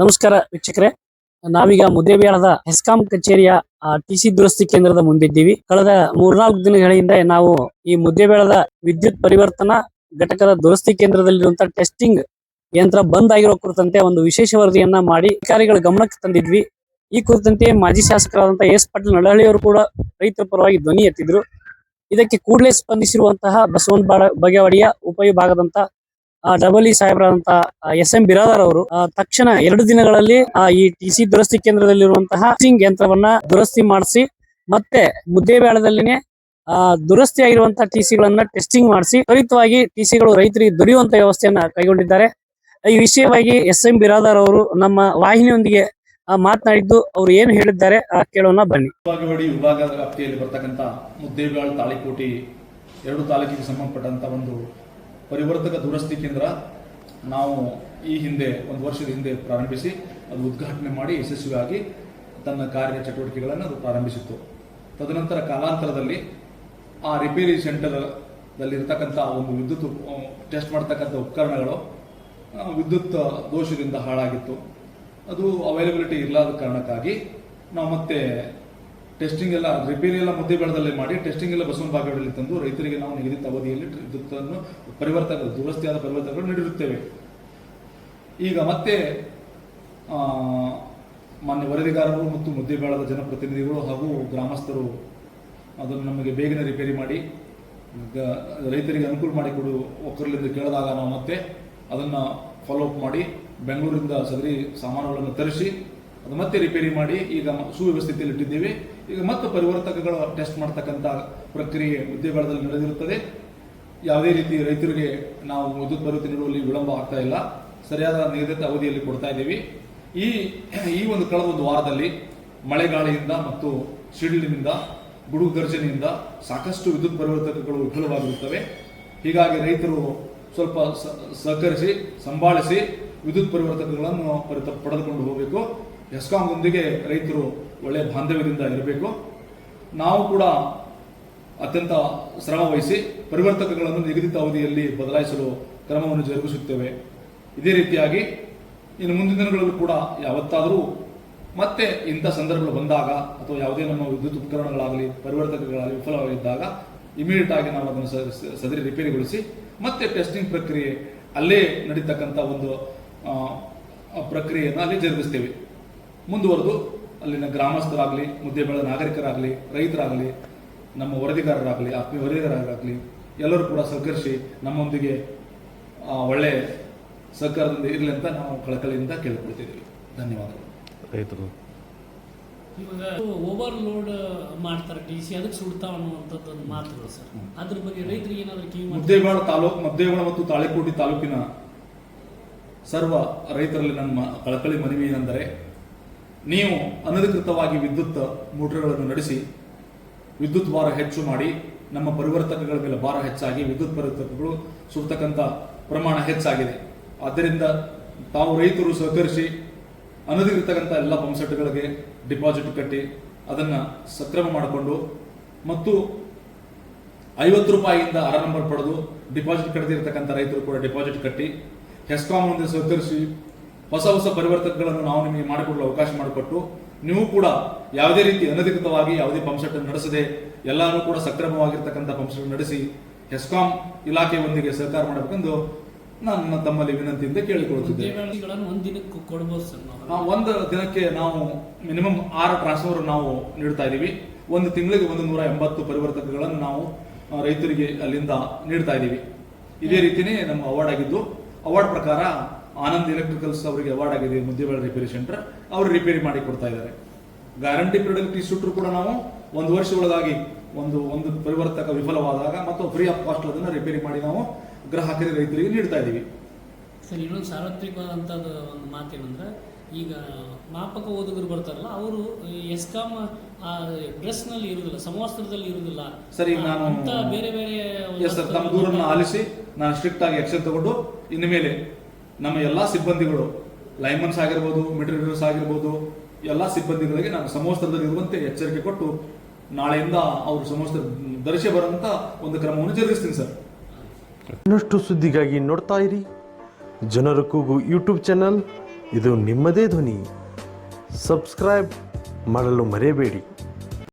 ನಮಸ್ಕಾರ ವೀಕ್ಷಕರೇ, ನಾವೀಗ ಮುದ್ದೇಬಿಹಾಳದ ಹೆಸ್ಕಾಂ ಕಚೇರಿಯ ಟಿಸಿ ದುರಸ್ತಿ ಕೇಂದ್ರದ ಮುಂದಿದ್ದೀವಿ. ಕಳೆದ 3-4 ದಿನಗಳಿಂದ ನಾವು ಈ ಮುದ್ದೇಬಿಹಾಳದ ವಿದ್ಯುತ್ ಪರಿವರ್ತನಾ ಘಟಕದ ದುರಸ್ತಿ ಕೇಂದ್ರದಲ್ಲಿರುವಂತಹ ಟೆಸ್ಟಿಂಗ್ ಯಂತ್ರ ಬಂದ್ ಆಗಿರೋ ಕುರಿತಂತೆ ಒಂದು ವಿಶೇಷ ವರದಿಯನ್ನ ಮಾಡಿ ಅಧಿಕಾರಿಗಳ ಗಮನಕ್ಕೆ ತಂದಿದ್ವಿ. ಈ ಕುರಿತಂತೆ ಮಾಜಿ ಶಾಸಕರಾದಂತಹ ಎಸ್ ಪಾಟೀಲ್ ನಡಹಳ್ಳಿ ಅವರು ಕೂಡ ರೈತರ ಪರವಾಗಿ ಧ್ವನಿ ಎತ್ತಿದ್ರು. ಇದಕ್ಕೆ ಕೂಡಲೇ ಸ್ಪಂದಿಸಿರುವಂತಹ ಬಸವನ ಬಗೆವಾಡಿಯ ಉಪವಿಭಾಗದಂತ ಡಬಲ್ ಸಾಹೇಬರಾದಂತಹ ಎಸ್.ಎಂ. ಬಿರಾದಾರ್ ಅವರು ತಕ್ಷಣ 2 ದಿನಗಳಲ್ಲಿ ಈ ಟಿಸಿ ದುರಸ್ತಿ ಕೇಂದ್ರದಲ್ಲಿರುವಂತಹ ಟೆಸ್ಟಿಂಗ್ ಯಂತ್ರವನ್ನ ದುರಸ್ತಿ ಮಾಡಿಸಿ ಮತ್ತೆ ಮುದ್ದೇಬಿಹಾಳದಲ್ಲಿನೇ ದುರಸ್ತಿ ಆಗಿರುವಂತಹ ಟಿಸಿಗಳನ್ನ ಟೆಸ್ಟಿಂಗ್ ಮಾಡಿಸಿ ತ್ವರಿತವಾಗಿ ಟಿಸಿಗಳು ರೈತರಿಗೆ ದೊರೆಯುವಂತ ವ್ಯವಸ್ಥೆಯನ್ನ ಕೈಗೊಂಡಿದ್ದಾರೆ. ಈ ವಿಷಯವಾಗಿ ಎಸ್.ಎಂ. ಬಿರಾದಾರ್ ಅವರು ನಮ್ಮ ವಾಹಿನಿಯೊಂದಿಗೆ ಮಾತನಾಡಿದ್ದು ಅವರು ಏನು ಹೇಳಿದ್ದಾರೆ ಕೇಳೋಣ ಬನ್ನಿ. ವಿಭಾಗದ ವ್ಯಾಪ್ತಿಯಲ್ಲಿ ಬರ್ತಕ್ಕಂಥ ಮುದ್ದೇಬಿಹಾಳ ತಾಳಿಕೋಟಿ 2 ತಾಲೂಕಿಗೆ ಸಂಬಂಧಪಟ್ಟಂತ ಒಂದು ಪರಿವರ್ತಕ ದುರಸ್ತಿ ಕೇಂದ್ರ ನಾವು ಈ ಹಿಂದೆ 1 ವರ್ಷದ ಹಿಂದೆ ಪ್ರಾರಂಭಿಸಿ ಅದು ಉದ್ಘಾಟನೆ ಮಾಡಿ ಯಶಸ್ವಿಯಾಗಿ ತನ್ನ ಕಾರ್ಯ ಚಟುವಟಿಕೆಗಳನ್ನು ಅದು ಪ್ರಾರಂಭಿಸಿತ್ತು. ತದನಂತರ ಕಾಲಾಂತರದಲ್ಲಿ ಆ ರಿಪೇರಿ ಸೆಂಟರ್ ದಲ್ಲಿರ್ತಕ್ಕಂಥ ಒಂದು ವಿದ್ಯುತ್ ಟೆಸ್ಟ್ ಮಾಡ್ತಕ್ಕಂಥ ಉಪಕರಣಗಳು ವಿದ್ಯುತ್ ದೋಷದಿಂದ ಹಾಳಾಗಿತ್ತು. ಅದು ಅವೈಲಬಿಲಿಟಿ ಇಲ್ಲದ ಕಾರಣಕ್ಕಾಗಿ ನಾವು ಮತ್ತೆ ಟೆಸ್ಟಿಂಗ್ ಎಲ್ಲ ರಿಪೇರಿ ಎಲ್ಲ ಮುದ್ದೇಬಿಹಾಳದಲ್ಲೇ ಮಾಡಿ ಟೆಸ್ಟಿಂಗ್ ಎಲ್ಲ ಬಸವನ ಬಾಗೇವಾಡಿಯಲ್ಲಿ ತಂದು ರೈತರಿಗೆ ನಾವು ನಿಗದಿತ ಅವಧಿಯಲ್ಲಿ ವಿದ್ಯುತ್ತನ್ನು ದುರಸ್ತಿಯಾದ ಪರಿವರ್ತಕಗಳು ನೀಡಿರುತ್ತೇವೆ. ಈಗ ಮತ್ತೆ ಮಾನ್ಯ ವರದಿಗಾರರು ಮತ್ತು ಮುದ್ದೇಬಿಹಾಳದ ಜನಪ್ರತಿನಿಧಿಗಳು ಹಾಗೂ ಗ್ರಾಮಸ್ಥರು ಅದನ್ನು ನಮಗೆ ಬೇಗನೆ ರಿಪೇರಿ ಮಾಡಿ ರೈತರಿಗೆ ಅನುಕೂಲ ಮಾಡಿಕೊಡು ಒಕ್ಕರಲಿಂದ ಕೇಳಿದಾಗ ನಾವು ಮತ್ತೆ ಅದನ್ನು ಫಾಲೋಅಪ್ ಮಾಡಿ ಬೆಂಗಳೂರಿಂದ ಸದರಿ ಸಾಮಾನುಗಳನ್ನು ತರಿಸಿ ಅದು ಮತ್ತೆ ರಿಪೇರಿ ಮಾಡಿ ಈಗ ಸುವ್ಯವಸ್ಥೆಯಲ್ಲಿ ಇಟ್ಟಿದ್ದೇವೆ. ಈಗ ಮತ್ತೆ ಪರಿವರ್ತಕಗಳು ಟೆಸ್ಟ್ ಮಾಡ್ತಕ್ಕಂಥ ಪ್ರಕ್ರಿಯೆ ಮುದ್ದೇಬಿಹಾಳದಲ್ಲಿ ನಡೆದಿರುತ್ತದೆ. ಯಾವುದೇ ರೀತಿ ರೈತರಿಗೆ ನಾವು ವಿದ್ಯುತ್ ಪರಿವರ್ತನೆ ನೀಡುವಲ್ಲಿ ವಿಳಂಬ ಆಗ್ತಾ ಇಲ್ಲ, ಸರಿಯಾದ ನಿಗದಿತ ಅವಧಿಯಲ್ಲಿ ಕೊಡ್ತಾ ಇದ್ದೀವಿ. ಈ ಒಂದು ಕಳೆದ 1 ವಾರದಲ್ಲಿ ಮಳೆಗಾಳಿಯಿಂದ ಮತ್ತು ಸಿಡಿಲಿನಿಂದ ಗುಡುಗು ಗರ್ಜನೆಯಿಂದ ಸಾಕಷ್ಟು ವಿದ್ಯುತ್ ಪರಿವರ್ತಕಗಳು ವಿಫಲವಾಗಿರುತ್ತವೆ. ಹೀಗಾಗಿ ರೈತರು ಸ್ವಲ್ಪ ಸಹಕರಿಸಿ ಸಂಭಾಳಿಸಿ ವಿದ್ಯುತ್ ಪರಿವರ್ತಕಗಳನ್ನು ಪಡೆದುಕೊಂಡು ಹೋಗಬೇಕು. ಹೆಸ್ಕಾಂದೊಂದಿಗೆ ರೈತರು ಒಳ್ಳೆಯ ಬಾಂಧವ್ಯದಿಂದ ಇರಬೇಕು. ನಾವು ಕೂಡ ಅತ್ಯಂತ ಶ್ರಮ ವಹಿಸಿ ಪರಿವರ್ತಕಗಳನ್ನು ನಿಗದಿತ ಅವಧಿಯಲ್ಲಿ ಬದಲಾಯಿಸಲು ಕ್ರಮವನ್ನು ಜರುಗಿಸುತ್ತೇವೆ. ಇದೇ ರೀತಿಯಾಗಿ ಇನ್ನು ಮುಂದಿನ ದಿನಗಳಲ್ಲೂ ಕೂಡ ಯಾವತ್ತಾದರೂ ಮತ್ತೆ ಇಂಥ ಸಂದರ್ಭಗಳು ಬಂದಾಗ ಅಥವಾ ಯಾವುದೇ ನಮ್ಮ ವಿದ್ಯುತ್ ಉಪಕರಣಗಳಾಗಲಿ ಪರಿವರ್ತಕಗಳಾಗಲಿ ವಿಫಲವಾಗಿದ್ದಾಗ ಇಮಿಡಿಯೇಟ್ ಆಗಿ ನಾವು ಅದನ್ನು ಸದರಿ ರಿಪೇರಿಗೊಳಿಸಿ ಮತ್ತೆ ಟೆಸ್ಟಿಂಗ್ ಪ್ರಕ್ರಿಯೆ ಅಲ್ಲೇ ನಡೀತಕ್ಕಂಥ ಒಂದು ಪ್ರಕ್ರಿಯೆಯನ್ನು ಅಲ್ಲಿ ಜರುಗಿಸ್ತೇವೆ. ಮುಂದುವರೆದು ಅಲ್ಲಿನ ಗ್ರಾಮಸ್ಥರಾಗಲಿ ಮುದ್ದೇಬಿಹಾಳದ ನಾಗರಿಕರಾಗಲಿ ರೈತರಾಗಲಿ ನಮ್ಮ ವರದಿಗಾರರಾಗಲಿ ಆತ್ಮೀಯ ವರದಿಗಾರರಾಗಲಿ ಎಲ್ಲರೂ ಕೂಡ ಸಹಕರಿಸಿ ನಮ್ಮೊಂದಿಗೆ ಒಳ್ಳೆ ಸಹಕಾರದಿಂದ ಇರಲಿ ಅಂತ ನಾವು ಕಳಕಳಿಯಿಂದ ಕೇಳಿಕೊಳ್ತಿದ್ದೀವಿ. ಧನ್ಯವಾದಗಳು. ರೈತರು ಇವಾಗ ಓವರ್ಲೋಡ್ ಮಾಡ್ತಾರೆ ಟಿಸಿ ಅದಕ್ಕೆ ಸುಡ್ತಾವ ಅನ್ನುವಂಥದ್ದು ಒಂದು ಮಾತುಗಳು ಸರ್, ಅದ್ರ ಬಗ್ಗೆ ರೈತರಿಗೆ ಏನಾದರೂ ಕಿವಿ ಮುದ್ದೇಬಿಹಾಳ ಮತ್ತು ತಾಳಿಕೋಟಿ ತಾಲೂಕಿನ ಸರ್ವ ರೈತರಲ್ಲಿ ನನ್ನ ಕಳಕಳಿ ಮನವಿ ಏನೆಂದರೆ, ನೀವು ಅನಧಿಕೃತವಾಗಿ ವಿದ್ಯುತ್ ಮೋಟರ್ಗಳನ್ನು ನಡೆಸಿ ವಿದ್ಯುತ್ ಭಾರ ಹೆಚ್ಚು ಮಾಡಿ ನಮ್ಮ ಪರಿವರ್ತಕಗಳ ಮೇಲೆ ಭಾರ ಹೆಚ್ಚಾಗಿ ವಿದ್ಯುತ್ ಪರಿವರ್ತಕಗಳು ಸುಡ್ತಕ್ಕಂಥ ಪ್ರಮಾಣ ಹೆಚ್ಚಾಗಿದೆ. ಆದ್ದರಿಂದ ತಾವು ರೈತರು ಸಹಕರಿಸಿ ಅನಧಿಕೃತಕ್ಕಂಥ ಎಲ್ಲ ಪಂಪ್ಸೆಟ್ಗಳಿಗೆ ಡಿಪಾಸಿಟ್ ಕಟ್ಟಿ ಅದನ್ನು ಸಕ್ರಮ ಮಾಡಿಕೊಂಡು ಮತ್ತು 50 ರೂಪಾಯಿಯಿಂದ 6 ನಂಬರ್ ಪಡೆದು ಡಿಪಾಸಿಟ್ ಕಟ್ಟದಿರ್ತಕ್ಕಂಥ ರೈತರು ಕೂಡ ಡಿಪಾಸಿಟ್ ಕಟ್ಟಿ ಹೆಸ್ಕಾಂ ಮುಂದೆ ಸಹಕರಿಸಿ ಹೊಸ ಪರಿವರ್ತಕಗಳನ್ನು ನಾವು ನಿಮಗೆ ಮಾಡಿಕೊಡಲು ಅವಕಾಶ ಮಾಡಿಕೊಟ್ಟು ನೀವು ಕೂಡ ಯಾವುದೇ ರೀತಿ ಅನಧಿಕೃತವಾಗಿ ಯಾವುದೇ ಪಂಪ್ಸೆಟ್ ನಡೆಸದೆ ಎಲ್ಲರೂ ಕೂಡ ಸಕ್ರಮವಾಗಿರ್ತಕ್ಕಂಥ ಪಂಪ್ಸೆಟ್ ನಡೆಸಿ ಹೆಸ್ಕಾಂ ಇಲಾಖೆಯೊಂದಿಗೆ ಸಹಕಾರ ಮಾಡಬೇಕೆಂದು ನಾನು ತಮ್ಮಲ್ಲಿ ವಿನಂತಿಯಿಂದ ಕೇಳಿಕೊಳ್ಳುತ್ತಿದ್ದೇವೆ. ಒಂದು ದಿನಕ್ಕೆ ನಾವು ಮಿನಿಮಮ್ 6 ಟ್ರಾನ್ಸ್ಫರ್ ನಾವು ನೀಡ್ತಾ ಇದ್ದೀವಿ. ಒಂದು ತಿಂಗಳಿಗೆ 180 ಪರಿವರ್ತಕಗಳನ್ನು ನಾವು ರೈತರಿಗೆ ಅಲ್ಲಿಂದ ನೀಡ್ತಾ ಇದ್ದೀವಿ. ಇದೇ ರೀತಿಯೇ ನಮ್ಮ ಅವಾರ್ಡ್ ಆಗಿದ್ದು, ಅವಾರ್ಡ್ ಪ್ರಕಾರ ಆನಂದ್ ಎಲೆಕ್ಟ್ರಿಕಲ್ಸ್ ಅವರಿಗೆ ಅವಾರ್ಡ್ ಆಗಿದೆ. ಮುದ್ದೇಬಿಹಾಳ ರಿಪೇರಿ ಸೆಂಟರ್ ಅವರು ರಿಪೇರಿ ಮಾಡಿ ಕೊಡ್ತಾ ಇದ್ದಾರೆ. ಗ್ಯಾರಂಟಿ ಪೀರಿಯಡ್ ಟಿ ಸುಟ್ಟರು ಕೂಡ ನಾವು 1 ವರ್ಷ ಒಳಗಾಗಿ ಒಂದು ಪರಿವರ್ತಕ ವಿಫಲವಾದಾಗ ಮತ್ತು ಫ್ರೀ ಆಫ್ ಕಾಸ್ಟ್ ಅದನ್ನು ರಿಪೇರಿ ಮಾಡಿ ನಾವು ಗ್ರಾಹಕರಿಗೆ ರೈತರಿಗೆ ನೀಡ್ತಾ ಇದ್ದೀವಿ. ಸರ್, ಇನ್ನೊಂದು ಸಾರ್ವತ್ರಿಕವಾದಂಥದ್ದು ಒಂದು ಮಾತೇನಂದ್ರೆ, ಈಗ ಮಾಪಕ ಓದುಗರು ಬರ್ತಾರಲ್ಲ ಅವರು ಎಸ್ಕಾಂ ಡ್ರೆಸ್ನಲ್ಲಿ ಇರುವುದಿಲ್ಲ, ಸಮವಸ್ತ್ರದಲ್ಲಿ ಇರುವುದಿಲ್ಲ. ಸರಿ, ನಾನು ಬೇರೆ ತಮ್ಮ ದೂರನ್ನು ಆಲಿಸಿ ನಾನು ಸ್ಟ್ರಿಕ್ಟ್ ಆಗಿ ಆಕ್ಷನ್ ತಗೊಂಡು ಇನ್ನು ಮೇಲೆ ನಮ್ಮ ಎಲ್ಲಾ ಸಿಬ್ಬಂದಿಗಳು ಲೈನ್ಮನ್ಸ್ ಆಗಿರ್ಬೋದು, ಮೆಟೀರಿಯಲ್ಸ್ ಆಗಿರ್ಬೋದು, ಎಲ್ಲಾ ಸಿಬ್ಬಂದಿಗಳಿಗೆ ನಾನು ಸಮವಸ್ತ್ರದಲ್ಲಿ ಇರುವಂತೆ ಎಚ್ಚರಿಕೆ ಕೊಟ್ಟು ನಾಳೆಯಿಂದ ಅವರು ಸಮವಸ್ತ್ರ ಧರಿಸಿ ಬರುವಂತ ಒಂದು ಕ್ರಮವನ್ನು ಜರುಗಿಸ್ತೀನಿ ಸರ್. ಇನ್ನಷ್ಟು ಸುದ್ದಿಗಾಗಿ ನೋಡ್ತಾ ಇರಿ ಜನರ ಕೂಗು ಯೂಟ್ಯೂಬ್ ಚಾನಲ್. ಇದು ನಿಮ್ಮದೇ ಧ್ವನಿ. ಸಬ್ಸ್ಕ್ರೈಬ್ ಮಾಡಲು ಮರೆಯಬೇಡಿ.